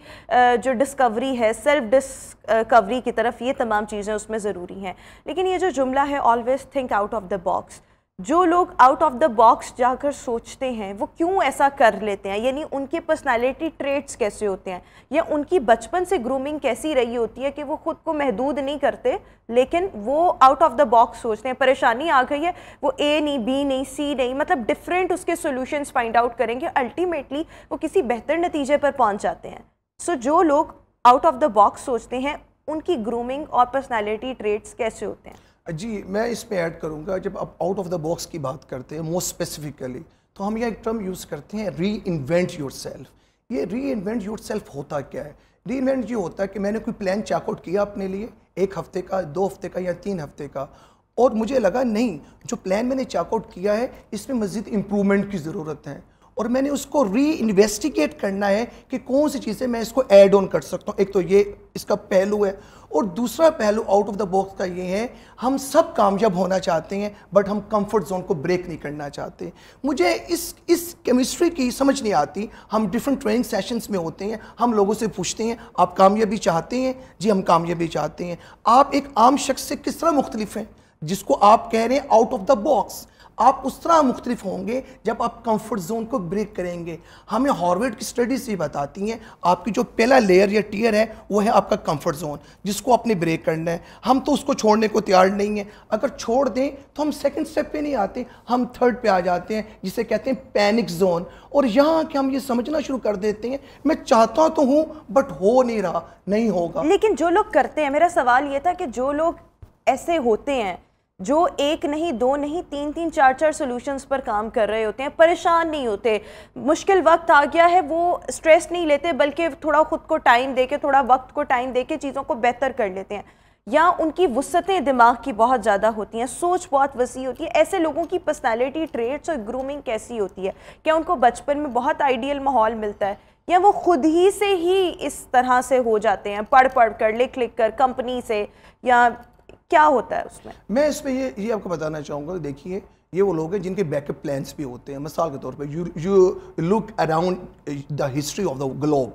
جو ڈسکوری ہے، سیلف ڈسکوری کی طرف، یہ تمام چیزیں اس میں ضروری ہیں. لیکن یہ جو جملہ ہے always think out of the box, جو لوگ آؤٹ آف دا باکس جا کر سوچتے ہیں وہ کیوں ایسا کر لیتے ہیں؟ یعنی ان کے پرسنالٹی ٹریٹس کیسے ہوتے ہیں، یا ان کی بچپن سے گرومنگ کیسی رہی ہوتی ہے کہ وہ خود کو محدود نہیں کرتے لیکن وہ آؤٹ آف دا باکس سوچتے ہیں. پریشانی آ گئی ہے، وہ اے نہیں، بی نہیں، سی نہیں، مطلب ڈفرینٹ اس کے سولوشنز فائنڈ آؤٹ کریں گے، الٹیمیٹلی وہ کسی بہتر نتیجے پر پہنچ جاتے ہیں. سو جو لوگ آؤٹ آف دا باکس سوچتے ہیں ان کی گرومنگ اور پرسنالٹی ٹریٹس کیسے ہوتے ہیں؟ جی میں اس میں ایڈ کروں گا، جب آپ آؤٹ آف دا باکس کی بات کرتے ہیں موسٹ اسپیسیفکلی، تو ہم یہ ایک ٹرم یوز کرتے ہیں ری انوینٹ یور سیلف. یہ ری انوینٹ یور سیلف ہوتا کیا ہے؟ ری انوینٹ یہ ہوتا ہے کہ میں نے کوئی پلان چیک آؤٹ کیا اپنے لیے، 1 ہفتے کا، 2 ہفتے کا، یا 3 ہفتے کا، اور مجھے لگا نہیں، جو پلان میں نے چیک آؤٹ کیا ہے اس میں مزید امپرومنٹ کی ضرورت ہے، اور میں نے اس کو ری انویسٹیگیٹ کرنا ہے کہ کون سی چیزیں میں اس کو ایڈ آن کر سکتا ہوں. ایک تو یہ اس کا پہلو ہے، اور دوسرا پہلو آؤٹ آف دا باکس کا یہ ہے، ہم سب کامیاب ہونا چاہتے ہیں بٹ ہم کمفرٹ زون کو بریک نہیں کرنا چاہتے. مجھے اس کیمسٹری کی سمجھ نہیں آتی. ہم ڈفرینٹ ٹریننگ سیشنز میں ہوتے ہیں، ہم لوگوں سے پوچھتے ہیں آپ کامیابی چاہتے ہیں؟ جی ہم کامیابی چاہتے ہیں. آپ ایک عام شخص سے کس طرح مختلف ہیں جس کو آپ کہہ رہے ہیں آؤٹ آف دا باکس؟ آپ اس طرح مختلف ہوں گے جب آپ کمفرٹ زون کو بریک کریں گے. ہمیں ہارورڈ کی اسٹڈیز یہ بتاتی ہیں آپ کی جو پہلا لیئر یا ٹیئر ہے وہ ہے آپ کا کمفرٹ زون، جس کو آپ نے بریک کرنا ہے. ہم تو اس کو چھوڑنے کو تیار نہیں ہیں. اگر چھوڑ دیں تو ہم سیکنڈ سٹیپ پہ نہیں آتے، ہم تھرڈ پہ آ جاتے ہیں جسے کہتے ہیں پینک زون. اور یہاں کہ ہم یہ سمجھنا شروع کر دیتے ہیں میں چاہتا تو ہوں بٹ ہو نہیں رہا، نہیں ہوگا. لیکن جو لوگ کرتے ہیں، میرا سوال یہ تھا کہ جو لوگ ایسے ہوتے ہیں جو ایک نہیں دو نہیں تین تین چار چار سولوشنز پر کام کر رہے ہوتے ہیں, پریشان نہیں ہوتے, مشکل وقت آ گیا ہے وہ سٹریس نہیں لیتے بلکہ تھوڑا خود کو ٹائم دے کے, تھوڑا وقت کو ٹائم دے کے چیزوں کو بہتر کر لیتے ہیں, یا ان کی وسعتیں دماغ کی بہت زیادہ ہوتی ہیں, سوچ بہت وسیع ہوتی ہے. ایسے لوگوں کی پرسنالٹی ٹریٹس اور گرومنگ کیسی ہوتی ہے؟ کیا ان کو بچپن میں بہت آئیڈیل ماحول ملتا ہے, یا وہ خود ہی سے ہی اس طرح سے ہو جاتے ہیں, پڑھ کر لکھ کر کمپنی سے, یا کیا ہوتا ہے اس میں؟ میں اس پہ یہ آپ کو بتانا چاہوں گا. دیکھیے یہ وہ لوگ ہیں جن کے بیک اپ پلانس بھی ہوتے ہیں. مثال کے طور پہ you look around the history of the globe,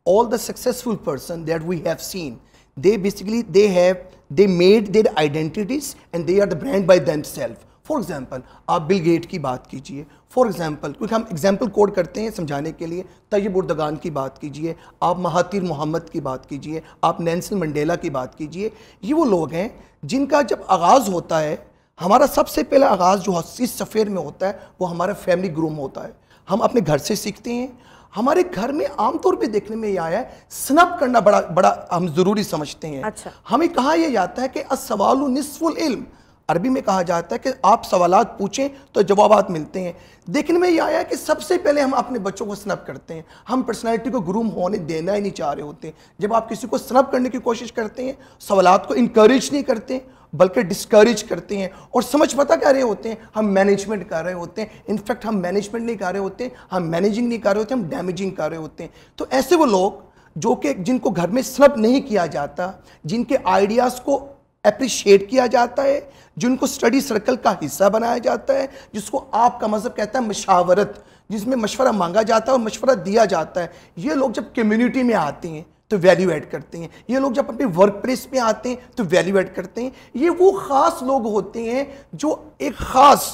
all the successful person that we have seen, they basically they made their identities and they are the brand by themselves. For example, آپ Bill Gate کی بات کیجئے, for example, کیونکہ ہم example code کرتے ہیں سمجھانے کے لیے. طیب اردگان کی بات کیجئے, آپ مہاتیر محمد کی بات کیجئے, آپ نیلسن منڈیلا کی بات کیجئے. یہ وہ لوگ ہیں جن کا جب آغاز ہوتا ہے, ہمارا سب سے پہلا آغاز جو اس سفیر میں ہوتا ہے وہ ہمارا فیملی گروم ہوتا ہے. ہم اپنے گھر سے سیکھتے ہیں. ہمارے گھر میں عام طور پہ دیکھنے میں یہ آیا ہے سنپ کرنا بڑا ہم ضروری سمجھتے ہیں. ہمیں کہا یہ جاتا ہے کہ السوال نصف العلم, عربی میں کہا جاتا ہے کہ آپ سوالات پوچھیں تو جوابات ملتے ہیں. دیکھنے میں یہ آیا ہے کہ سب سے پہلے ہم اپنے بچوں کو سنپ کرتے ہیں. ہم پرسنالٹی کو گروم ہونے دینا ہی نہیں چاہ رہے ہوتے. جب آپ کسی کو سنپ کرنے کی کوشش کرتے ہیں, سوالات کو انکریج نہیں کرتے بلکہ ڈسکریج کرتے ہیں, اور سمجھ پتہ کر رہے ہوتے ہیں ہم مینجمنٹ کر رہے ہوتے ہیں. انفیکٹ ہم مینجمنٹ نہیں کر رہے ہوتے, ہم مینیجنگ نہیں کر رہے ہوتے, ہم ڈیمیجنگ کر رہے ہوتے ہیں. تو ایسے وہ لوگ جو کہ جن کو گھر میں سنپ نہیں کیا جاتا, جن کے آئیڈیاز کو اپریشیٹ کیا جاتا ہے, جن کو اسٹڈی سرکل کا حصہ بنایا جاتا ہے, جس کو آپ کا مذہب کہتا ہے مشاورت, جس میں مشورہ مانگا جاتا ہے اور مشورہ دیا جاتا ہے. یہ لوگ جب کمیونٹی میں آتے ہیں تو ویلیو ایڈ کرتے ہیں. یہ لوگ جب اپنے ورک پلیس پہ آتے ہیں تو ویلیو ایڈ کرتے ہیں. یہ وہ خاص لوگ ہوتے ہیں جو ایک خاص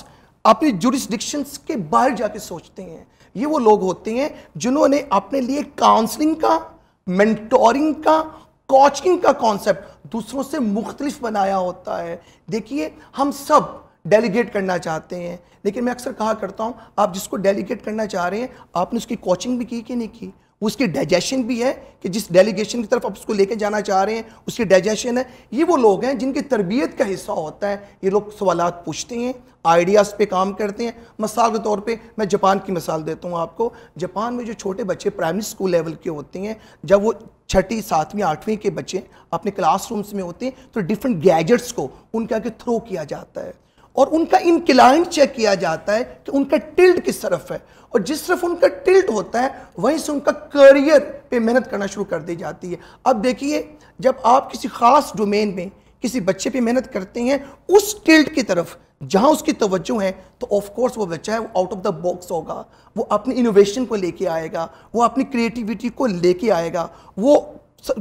اپنی جورسڈکشنز کے باہر جا کے سوچتے ہیں. یہ وہ لوگ ہوتے ہیں جنہوں نے اپنے لیے کاؤنسلنگ کا, مینٹورنگ کا, کوچنگ کا کانسیپٹ دوسروں سے مختلف بنایا ہوتا ہے. دیکھیے ہم سب ڈیلیگیٹ کرنا چاہتے ہیں, لیکن میں اکثر کہا کرتا ہوں آپ جس کو ڈیلیگیٹ کرنا چاہ رہے ہیں آپ نے اس کی کوچنگ بھی کی کہ نہیں کی, اس کی ڈائجیشن بھی ہے کہ جس ڈیلیگیشن کی طرف آپ اس کو لے کے جانا چاہ رہے ہیں اس کی ڈائجیشن ہے. یہ وہ لوگ ہیں جن کی تربیت کا حصہ ہوتا ہے. یہ لوگ سوالات پوچھتے ہیں, آئیڈیاز پہ کام کرتے ہیں. مثال کے طور پہ میں جاپان کی مثال دیتا ہوں آپ کو. جاپان میں جو چھوٹے بچے پرائمری اسکول لیول کے ہوتے ہیں, جب وہ 6ٹھی 7ویں 8ویں کے بچے اپنے کلاس رومز میں ہوتے ہیں تو ڈیفرنٹ گیجٹس کو ان کے آگے تھرو کیا جاتا ہے اور ان کا انکلائن چیک کیا جاتا ہے کہ ان کا ٹلٹ کس طرف ہے, اور جس طرف ان کا ٹلٹ ہوتا ہے وہیں سے ان کا کیریئر پہ محنت کرنا شروع کر دی جاتی ہے. اب دیکھیے جب آپ کسی خاص ڈومین میں کسی بچے پہ محنت کرتے ہیں اس ٹلٹ کی طرف جہاں اس کی توجہ ہے تو آف کورس وہ بچہ ہے وہ آؤٹ آف دا باکس ہوگا, وہ اپنی انوویشن کو لے کے آئے گا, وہ اپنی کریٹیویٹی کو لے کے آئے گا, وہ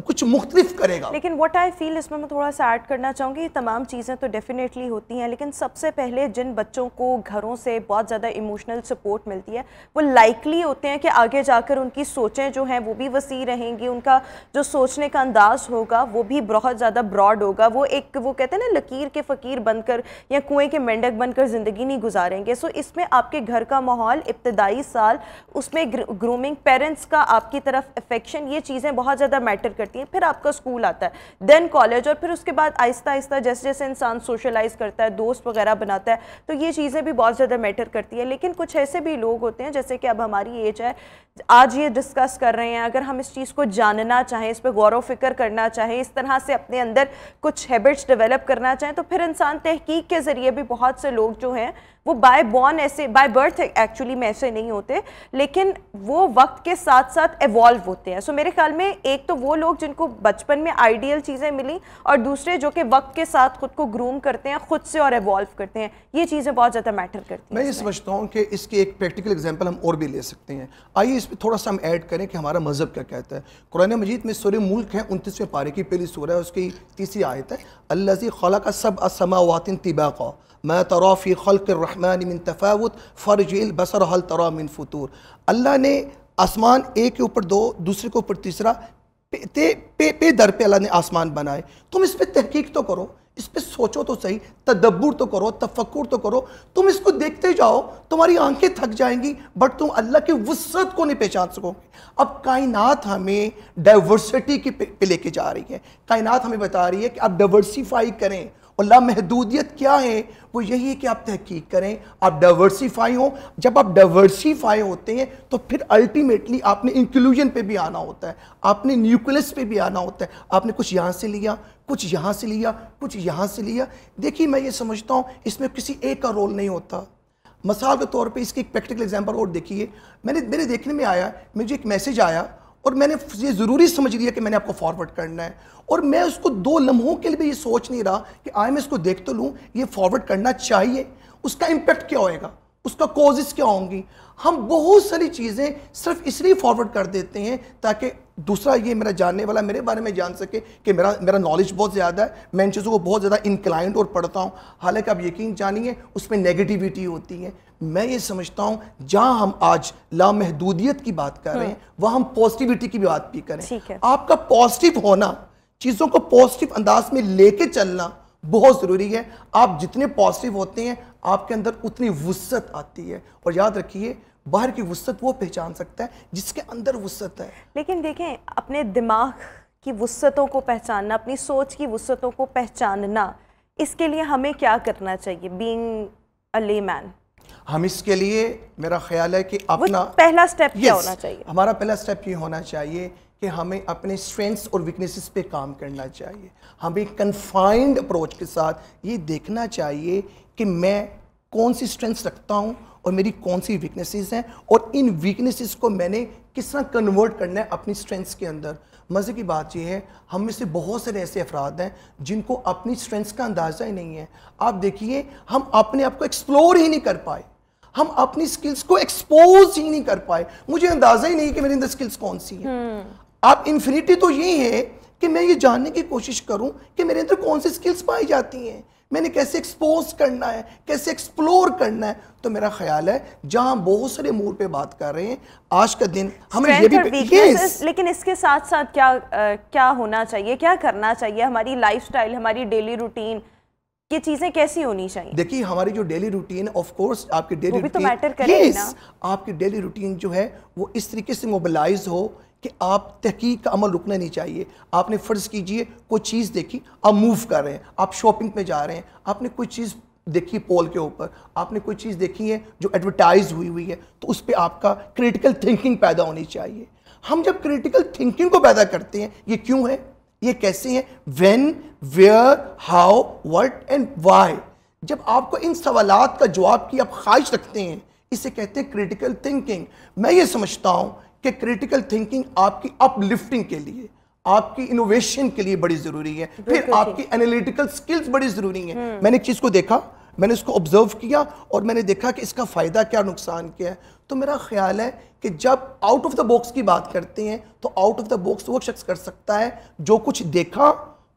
کچھ مختلف کرے گا. لیکن واٹ آئی فیل اس میں تھوڑا سا ایڈ کرنا چاہوں گی, یہ تمام چیزیں تو ڈیفینیٹلی ہوتی ہیں, لیکن سب سے پہلے جن بچوں کو گھروں سے بہت زیادہ ایموشنل سپورٹ ملتی ہے وہ لائکلی ہوتے ہیں کہ آگے جا کر ان کی سوچیں جو ہیں وہ بھی وسیع رہیں گی, ان کا جو سوچنے کا انداز ہوگا وہ بھی بہت زیادہ براڈ ہوگا. وہ کہتے ہیں نا لکیر کے فقیر بن کر یا کنویں کے مینڈک بن کر زندگی نہیں گزاریں گے. سو اس میں آپ کے گھر کا ماحول, ابتدائی سال, اس میں گرومنگ, پیرنٹس کا آپ کی طرف افیکشن, یہ چیزیں بہت زیادہ میٹر کرتی ہیں. پھر آپ کا اسکول آتا ہے, دین کالج, اور پھر اس کے بعد آہستہ آہستہ جیسے جیسے انسان سوشلائز کرتا ہے, دوست وغیرہ بناتا ہے, تو یہ چیزیں بھی بہت زیادہ میٹر کرتی ہیں. لیکن کچھ ایسے بھی لوگ ہوتے ہیں جیسے کہ اب ہماری ایج ہے, آج یہ ڈسکس کر رہے ہیں, اگر ہم اس چیز کو جاننا چاہیں, اس پہ غور و فکر کرنا چاہیں, اس طرح سے اپنے اندر کچھ ہیبٹس ڈیولپ کرنا چاہیں, تو پھر انسان تحقیق کے ذریعے بھی بہت سے لوگ جو ہیں وہ بائی برتھ ایکچولی میں ایسے نہیں ہوتے, لیکن وہ وقت کے ساتھ ساتھ ایوالو ہوتے ہیں. سو میرے خیال میں ایک تو وہ لوگ جن کو بچپن میں آئیڈیل چیزیں ملیں, اور دوسرے جو کہ وقت کے ساتھ خود کو گروم کرتے ہیں, خود سے اور ایوالو کرتے ہیں. یہ چیزیں بہت زیادہ میٹر کرتی ہیں. میں یہ سمجھتا ہوں کہ اس کی ایک پریکٹیکل ایگزامپل ہم اور بھی لے سکتے ہیں. آئیے اس پہ تھوڑا سا ہم ایڈ کریں کہ ہمارا مذہب کیا کہتا ہے. قرآن مجید میں سورہ ملک ہے 29ویں پارے کی پہلی سورہ ہے, اس کی 3ری آیت ہے, الذی خلق سبع سماوات طباقا ما ترى في خلق الرحمن من تفاوت فرجع البصر هل ترى من فطور. اللہ نے آسمان ایک کے اوپر دو, دوسرے کے اوپر تیسرا, پہ در پہ اللہ نے آسمان بنائے. تم اس پہ تحقیق تو کرو, اس پہ سوچو تو صحیح, تدبر تو کرو, تفکر تو کرو. تم اس کو دیکھتے جاؤ, تمہاری آنکھیں تھک جائیں گی بٹ تم اللہ کی وسعت کو نہیں پہچان سکو گے. اب کائنات ہمیں ڈائیورسٹی پہ لے کے جا رہی ہے. کائنات ہمیں بتا رہی ہے کہ آپ ڈائیورسیفائی کریں, اور لامحدودیت کیا ہے؟ وہ یہی ہے کہ آپ تحقیق کریں، آپ ڈائیورسیفائی ہوں. جب آپ ڈائیورسیفائی ہوتے ہیں تو پھر الٹیمیٹلی آپ نے انکلوژن پہ بھی آنا ہوتا ہے، آپ نے نیوکلس پہ بھی آنا ہوتا ہے. آپ نے کچھ یہاں سے لیا، کچھ یہاں سے لیا، کچھ یہاں سے لیا. دیکھیے میں یہ سمجھتا ہوں اس میں کسی ایک کا رول نہیں ہوتا. مثال کے طور پہ اس کی ایک پریکٹیکل ایگزامپل اور دیکھیے، میرے دیکھنے میں آیا، مجھے ایک میسیج آیا اور میں نے یہ ضروری سمجھ لیا کہ میں نے آپ کو فارورڈ کرنا ہے، اور میں اس کو 2 لمحوں کے لیے بھی یہ سوچ نہیں رہا کہ آئے میں اس کو دیکھ تو لوں، یہ فارورڈ کرنا چاہیے، اس کا امپیکٹ کیا ہوئے گا، اس کا کوزز کیا ہوں گی. ہم بہت ساری چیزیں صرف اس لیے فارورڈ کر دیتے ہیں تاکہ دوسرا یہ میرا جاننے والا میرے بارے میں جان سکے کہ میرا نالج بہت زیادہ ہے، میں ان چیزوں کو بہت زیادہ انکلائنڈ اور پڑھتا ہوں. حالانکہ آپ یقین جانیے اس میں نیگیٹیوٹی ہوتی ہے. میں یہ سمجھتا ہوں جہاں ہم آج لامحدودیت کی بات کر رہے ہیں وہاں ہم پازیٹیوٹی کی بھی بات بھی کریں. آپ کا پازیٹیو ہونا، چیزوں کو پازیٹیو انداز میں لے کے چلنا بہت ضروری ہے. آپ جتنے پازیٹیو ہوتے ہیں آپ کے اندر اتنی وسعت آتی ہے. اور یاد رکھیے باہر کی وسعت وہ پہچان سکتا ہے جس کے اندر وسعت ہے. لیکن دیکھیں اپنے دماغ کی وسعتوں کو پہچاننا، اپنی سوچ کی وسعتوں کو پہچاننا، اس کے لیے ہمیں کیا کرنا چاہیے بینگ اے لے مین؟ ہم اس کے لیے میرا خیال ہے کہ اپنا پہلا سٹیپ کیا ہونا چاہیے؟ ہمارا پہلا سٹیپ یہ ہونا چاہیے کہ ہمیں اپنے اسٹرینگس اور ویکنیسز پہ کام کرنا چاہیے. ہمیں کنفائنڈ اپروچ کے ساتھ یہ دیکھنا چاہیے کہ میں کون سی اسٹرینگس رکھتا ہوں اور میری کون سی ویکنیسز ہیں، اور ان ویکنیسز کو میں نے کس طرح کنورٹ کرنا ہے اپنی اسٹرینگس کے اندر. مزے کی بات یہ ہے ہم میں سے بہت سارے ایسے افراد ہیں جن کو اپنی اسٹرینگس کا اندازہ ہی نہیں ہے. آپ دیکھیے ہم اپنے آپ کو ایکسپلور ہی نہیں کر پائے، ہم اپنی سکلز کو ایکسپوز ہی نہیں کر پائے. مجھے اندازہ ہی نہیں کہ میرے اندر سکلز کون سی ہیں. آپ انفینٹی تو یہ ہے کہ میں یہ جاننے کی کوشش کروں کہ میرے اندر کون سی سکلز پائی جاتی ہیں، میں نے کیسے ایکسپوز کرنا ہے، کیسے ایکسپلور کرنا ہے. تو میرا خیال ہے جہاں بہت سارے امور پہ بات کر رہے ہیں آج کا دن ہمیں یہ بھی لیکن اس کے ساتھ ساتھ کیا ہونا چاہیے، کیا کرنا چاہیے؟ ہماری لائف سٹائل، ہماری ڈیلی روٹین، یہ چیزیں کیسی ہونی چاہیے؟ دیکھیے ہماری جو ڈیلی روٹین ہے آف کورس آپ کی ڈیلی روٹین آپ کی ڈیلی روٹین جو ہے وہ اس طریقے سے موبلائز ہو کہ آپ تحقیق کا عمل رکنا نہیں چاہیے. آپ نے فرض کیجئے کوئی چیز دیکھی، آپ موو کر رہے ہیں، آپ شاپنگ پہ جا رہے ہیں، آپ نے کوئی چیز دیکھی پول کے اوپر، آپ نے کوئی چیز دیکھی ہے جو ایڈورٹائز ہوئی ہے، تو اس پہ آپ کا کریٹیکل تھنکنگ پیدا ہونی چاہیے. ہم جب کریٹیکل تھنکنگ کو پیدا کرتے ہیں، یہ کیوں ہے، یہ کیسے ہیں، when, where, how, what and why. جب آپ کو ان سوالات کا جواب کی آپ خواہش رکھتے ہیں، اسے کہتے ہیں کریٹیکل تھنکنگ. میں یہ سمجھتا ہوں کہ کریٹیکل تھنکنگ آپ کی اپ لفٹنگ کے لیے، آپ کی انوویشن کے لیے بڑی ضروری ہے. پھر آپ کی انالیٹیکل سکلز بڑی ضروری ہیں. میں نے ایک چیز کو دیکھا، میں نے اس کو آبزرو کیا اور میں نے دیکھا کہ اس کا فائدہ کیا، نقصان کیا ہے. تو میرا خیال ہے کہ جب آؤٹ آف دا باکس کی بات کرتے ہیں تو آؤٹ آف دا باکس وہ شخص کر سکتا ہے جو کچھ دیکھا،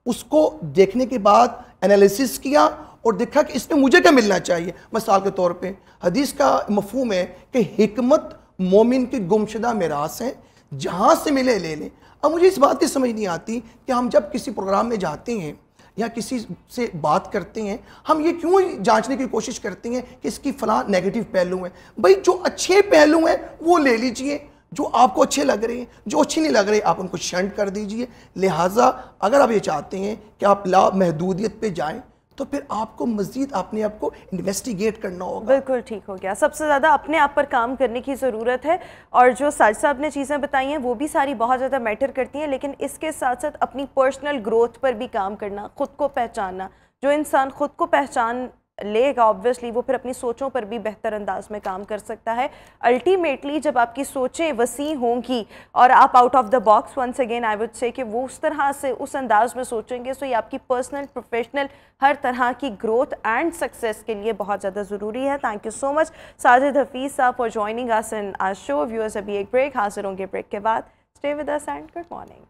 اس کو دیکھنے کے بعد انالیسس کیا اور دیکھا کہ اس میں مجھے کیا ملنا چاہیے. مثال کے طور پہ حدیث کا مفہوم ہے کہ حکمت مومن کی گمشدہ میراث ہے، جہاں سے ملے لے لیں. اب مجھے اس بات کی سمجھ نہیں آتی کہ ہم جب کسی پروگرام میں جاتے ہیں یا کسی سے بات کرتے ہیں، ہم یہ کیوں جانچنے کی کوشش کرتے ہیں کہ اس کی فلاں نیگیٹو پہلو ہیں. بھائی جو اچھے پہلو ہیں وہ لے لیجئے، جو آپ کو اچھے لگ رہے ہیں، جو اچھے نہیں لگ رہے آپ ان کو شنٹ کر دیجئے. لہٰذا اگر آپ یہ چاہتے ہیں کہ آپ لا محدودیت پہ جائیں تو پھر آپ کو مزید اپنے آپ کو انویسٹیگیٹ کرنا ہوگا. بالکل ٹھیک ہو گیا. سب سے زیادہ اپنے آپ پر کام کرنے کی ضرورت ہے، اور جو ساجد صاحب نے چیزیں بتائی ہیں وہ بھی ساری بہت زیادہ میٹر کرتی ہیں، لیکن اس کے ساتھ ساتھ اپنی پرسنل گروتھ پر بھی کام کرنا، خود کو پہچاننا. جو انسان خود کو پہچان لے گا آبویسلی وہ پھر اپنی سوچوں پر بھی بہتر انداز میں کام کر سکتا ہے. الٹیمیٹلی جب آپ کی سوچیں وسیع ہوں گی اور آپ out of the box, once again I would say کہ وہ اس طرح سے اس انداز میں سوچیں گے، سو یہ آپ کی پرسنل، پروفیشنل ہر طرح کی گروتھ اینڈ سکسیس کے لیے بہت زیادہ ضروری ہے. Thank you so much Sajid Hafeez صاحب for joining us in our show. Viewers ابھی ایک بریک، حاضر ہوں گے بریک کے بعد. Stay with us and good morning.